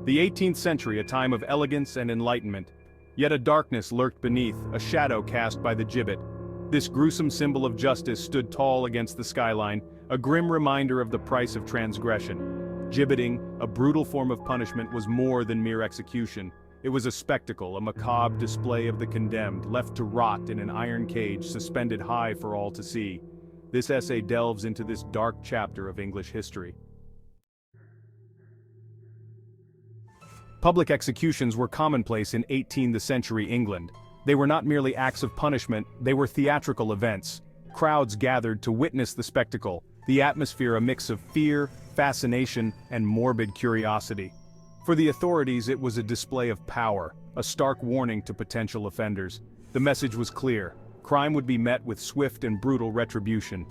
The 18th century, a time of elegance and enlightenment. Yet a darkness lurked beneath, a shadow cast by the gibbet. This gruesome symbol of justice stood tall against the skyline, a grim reminder of the price of transgression. Gibbeting, a brutal form of punishment, was more than mere execution. It was a spectacle, a macabre display of the condemned, left to rot in an iron cage suspended high for all to see. This essay delves into this dark chapter of English history. Public executions were commonplace in 18th century England. They were not merely acts of punishment, they were theatrical events. Crowds gathered to witness the spectacle, the atmosphere a mix of fear, fascination, and morbid curiosity. For the authorities, it was a display of power, a stark warning to potential offenders. The message was clear: crime would be met with swift and brutal retribution.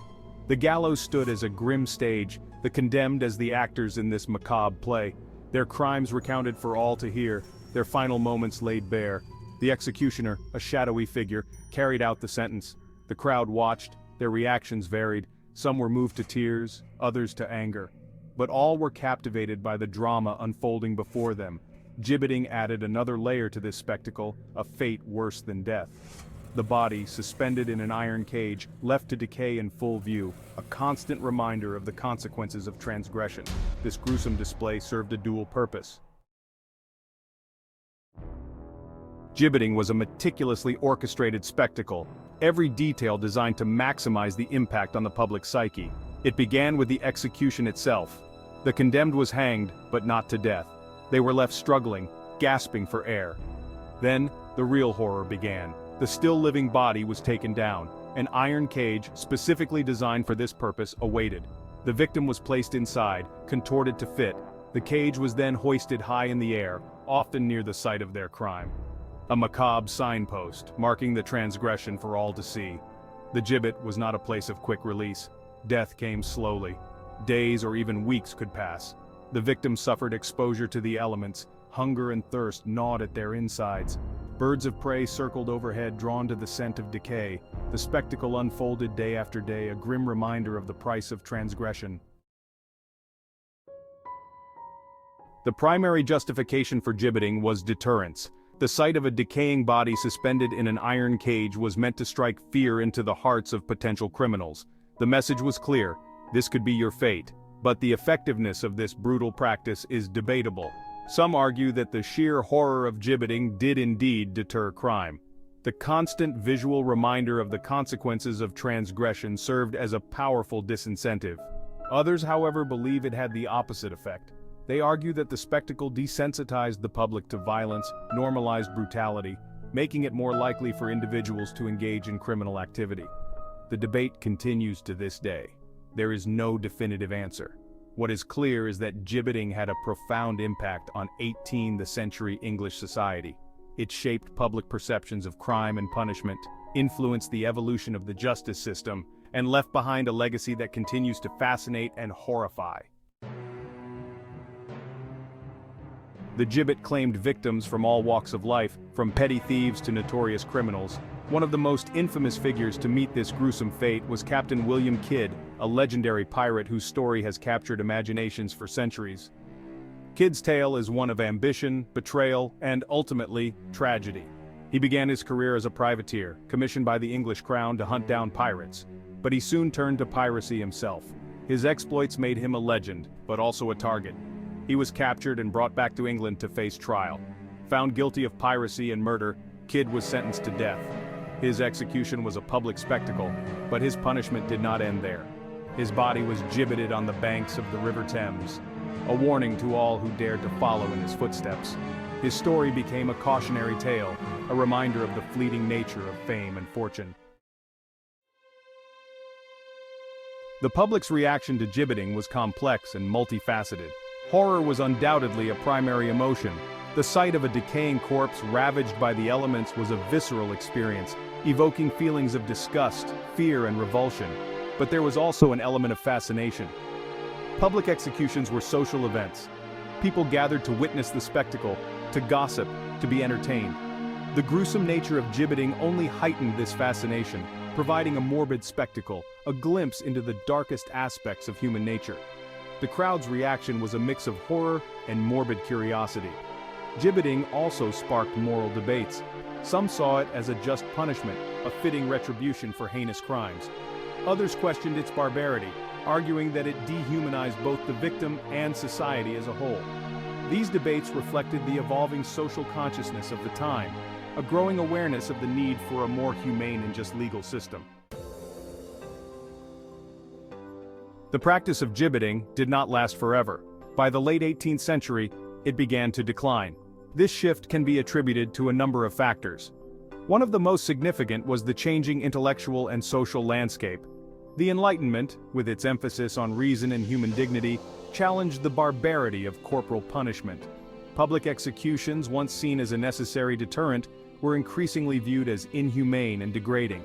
The gallows stood as a grim stage, the condemned as the actors in this macabre play. Their crimes recounted for all to hear, their final moments laid bare. The executioner, a shadowy figure, carried out the sentence. The crowd watched, their reactions varied. Some were moved to tears, others to anger. But all were captivated by the drama unfolding before them. Gibbeting added another layer to this spectacle, a fate worse than death. The body, suspended in an iron cage, left to decay in full view, a constant reminder of the consequences of transgression. This gruesome display served a dual purpose. Gibbeting was a meticulously orchestrated spectacle, every detail designed to maximize the impact on the public psyche. It began with the execution itself. The condemned was hanged, but not to death. They were left struggling, gasping for air. Then, the real horror began. The still-living body was taken down. An iron cage, specifically designed for this purpose, awaited. The victim was placed inside, contorted to fit. The cage was then hoisted high in the air, often near the site of their crime. A macabre signpost, marking the transgression for all to see. The gibbet was not a place of quick release. Death came slowly. Days or even weeks could pass. The victim suffered exposure to the elements. Hunger and thirst gnawed at their insides. Birds of prey circled overhead, drawn to the scent of decay. The spectacle unfolded day after day, a grim reminder of the price of transgression. The primary justification for gibbeting was deterrence. The sight of a decaying body suspended in an iron cage was meant to strike fear into the hearts of potential criminals. The message was clear: this could be your fate. But the effectiveness of this brutal practice is debatable. Some argue that the sheer horror of gibbeting did indeed deter crime. The constant visual reminder of the consequences of transgression served as a powerful disincentive. Others, however, believe it had the opposite effect. They argue that the spectacle desensitized the public to violence, normalized brutality, making it more likely for individuals to engage in criminal activity. The debate continues to this day. There is no definitive answer. What is clear is that gibbeting had a profound impact on 18th century English society. It shaped public perceptions of crime and punishment, influenced the evolution of the justice system, and left behind a legacy that continues to fascinate and horrify. The gibbet claimed victims from all walks of life, from petty thieves to notorious criminals. One of the most infamous figures to meet this gruesome fate was Captain William Kidd, a legendary pirate whose story has captured imaginations for centuries. Kidd's tale is one of ambition, betrayal, and ultimately, tragedy. He began his career as a privateer, commissioned by the English crown to hunt down pirates. But he soon turned to piracy himself. His exploits made him a legend, but also a target. He was captured and brought back to England to face trial. Found guilty of piracy and murder, Kidd was sentenced to death. His execution was a public spectacle, but his punishment did not end there. His body was gibbeted on the banks of the River Thames, a warning to all who dared to follow in his footsteps. His story became a cautionary tale, a reminder of the fleeting nature of fame and fortune. The public's reaction to gibbeting was complex and multifaceted. Horror was undoubtedly a primary emotion. The sight of a decaying corpse ravaged by the elements was a visceral experience, evoking feelings of disgust, fear, and revulsion. But there was also an element of fascination. Public executions were social events. People gathered to witness the spectacle, to gossip, to be entertained. The gruesome nature of gibbeting only heightened this fascination, providing a morbid spectacle, a glimpse into the darkest aspects of human nature. The crowd's reaction was a mix of horror and morbid curiosity. Gibbeting also sparked moral debates. Some saw it as a just punishment, a fitting retribution for heinous crimes. Others questioned its barbarity, arguing that it dehumanized both the victim and society as a whole. These debates reflected the evolving social consciousness of the time, a growing awareness of the need for a more humane and just legal system. The practice of gibbeting did not last forever. By the late 18th century, it began to decline. This shift can be attributed to a number of factors. One of the most significant was the changing intellectual and social landscape. The Enlightenment, with its emphasis on reason and human dignity, challenged the barbarity of corporal punishment. Public executions, once seen as a necessary deterrent, were increasingly viewed as inhumane and degrading.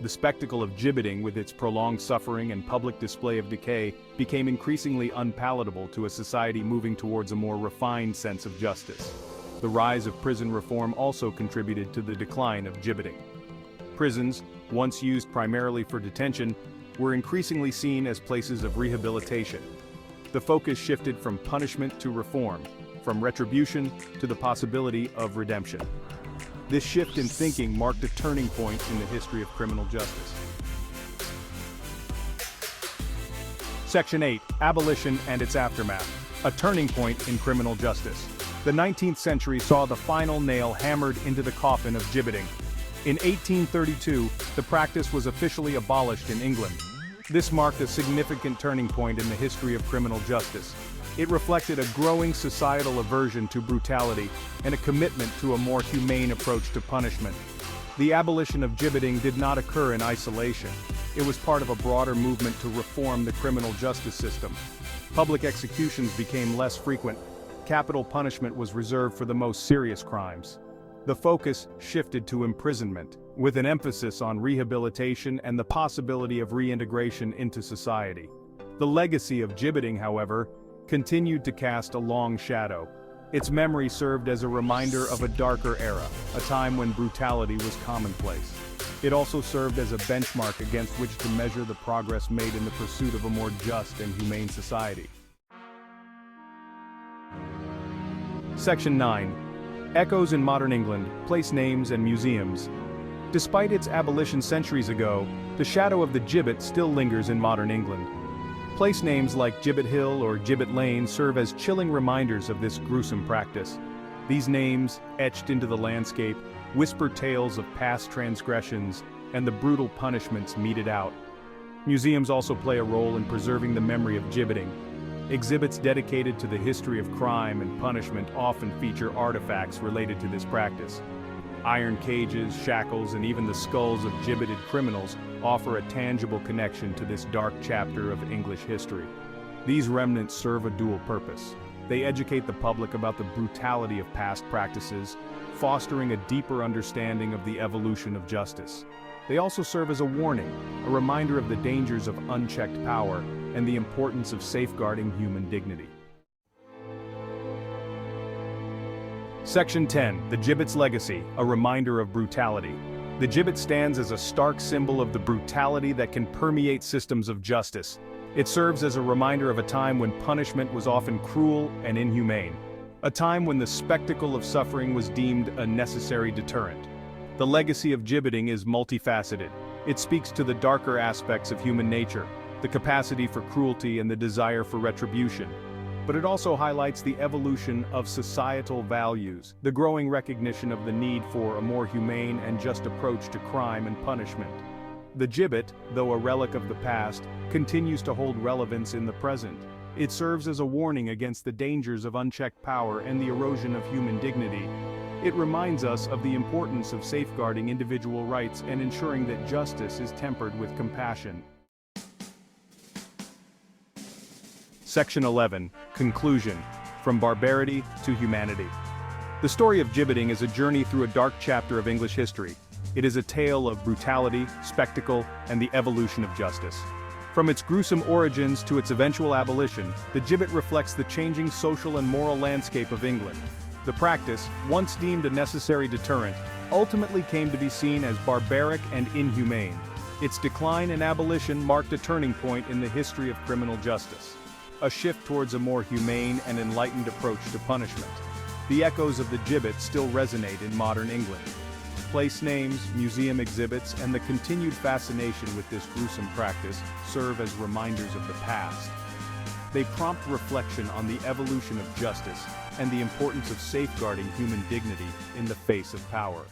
The spectacle of gibbeting, with its prolonged suffering and public display of decay, became increasingly unpalatable to a society moving towards a more refined sense of justice. The rise of prison reform also contributed to the decline of gibbeting. Prisons, once used primarily for detention, were increasingly seen as places of rehabilitation. The focus shifted from punishment to reform, from retribution to the possibility of redemption. This shift in thinking marked a turning point in the history of criminal justice. Section 8. Abolition and its aftermath. A turning point in criminal justice. The 19th century saw the final nail hammered into the coffin of gibbeting. In 1832, the practice was officially abolished in England. This marked a significant turning point in the history of criminal justice. It reflected a growing societal aversion to brutality and a commitment to a more humane approach to punishment. The abolition of gibbeting did not occur in isolation. It was part of a broader movement to reform the criminal justice system. Public executions became less frequent. Capital punishment was reserved for the most serious crimes. The focus shifted to imprisonment, with an emphasis on rehabilitation and the possibility of reintegration into society. The legacy of gibbeting, however, continued to cast a long shadow. Its memory served as a reminder of a darker era, a time when brutality was commonplace. It also served as a benchmark against which to measure the progress made in the pursuit of a more just and humane society. Section 9. Echoes in Modern England, Place Names and Museums. Despite its abolition centuries ago, the shadow of the gibbet still lingers in modern England. Place names like Gibbet Hill or Gibbet Lane serve as chilling reminders of this gruesome practice. These names, etched into the landscape, whisper tales of past transgressions and the brutal punishments meted out. Museums also play a role in preserving the memory of gibbeting. Exhibits dedicated to the history of crime and punishment often feature artifacts related to this practice. Iron cages, shackles, and even the skulls of gibbeted criminals offer a tangible connection to this dark chapter of English history. These remnants serve a dual purpose. They educate the public about the brutality of past practices, fostering a deeper understanding of the evolution of justice. They also serve as a warning, a reminder of the dangers of unchecked power and the importance of safeguarding human dignity. Section 10. The Gibbet's Legacy, a reminder of brutality. The gibbet stands as a stark symbol of the brutality that can permeate systems of justice. It serves as a reminder of a time when punishment was often cruel and inhumane. A time when the spectacle of suffering was deemed a necessary deterrent. The legacy of gibbeting is multifaceted. It speaks to the darker aspects of human nature, the capacity for cruelty and the desire for retribution. But it also highlights the evolution of societal values, the growing recognition of the need for a more humane and just approach to crime and punishment. The gibbet, though a relic of the past, continues to hold relevance in the present. It serves as a warning against the dangers of unchecked power and the erosion of human dignity. It reminds us of the importance of safeguarding individual rights and ensuring that justice is tempered with compassion. Section 11. Conclusion. From Barbarity to Humanity. The story of gibbeting is a journey through a dark chapter of English history. It is a tale of brutality, spectacle, and the evolution of justice. From its gruesome origins to its eventual abolition, the gibbet reflects the changing social and moral landscape of England. The practice, once deemed a necessary deterrent, ultimately came to be seen as barbaric and inhumane. Its decline and abolition marked a turning point in the history of criminal justice. a shift towards a more humane and enlightened approach to punishment. The echoes of the gibbet still resonate in modern England. Place names, museum exhibits, and the continued fascination with this gruesome practice serve as reminders of the past. They prompt reflection on the evolution of justice and the importance of safeguarding human dignity in the face of power.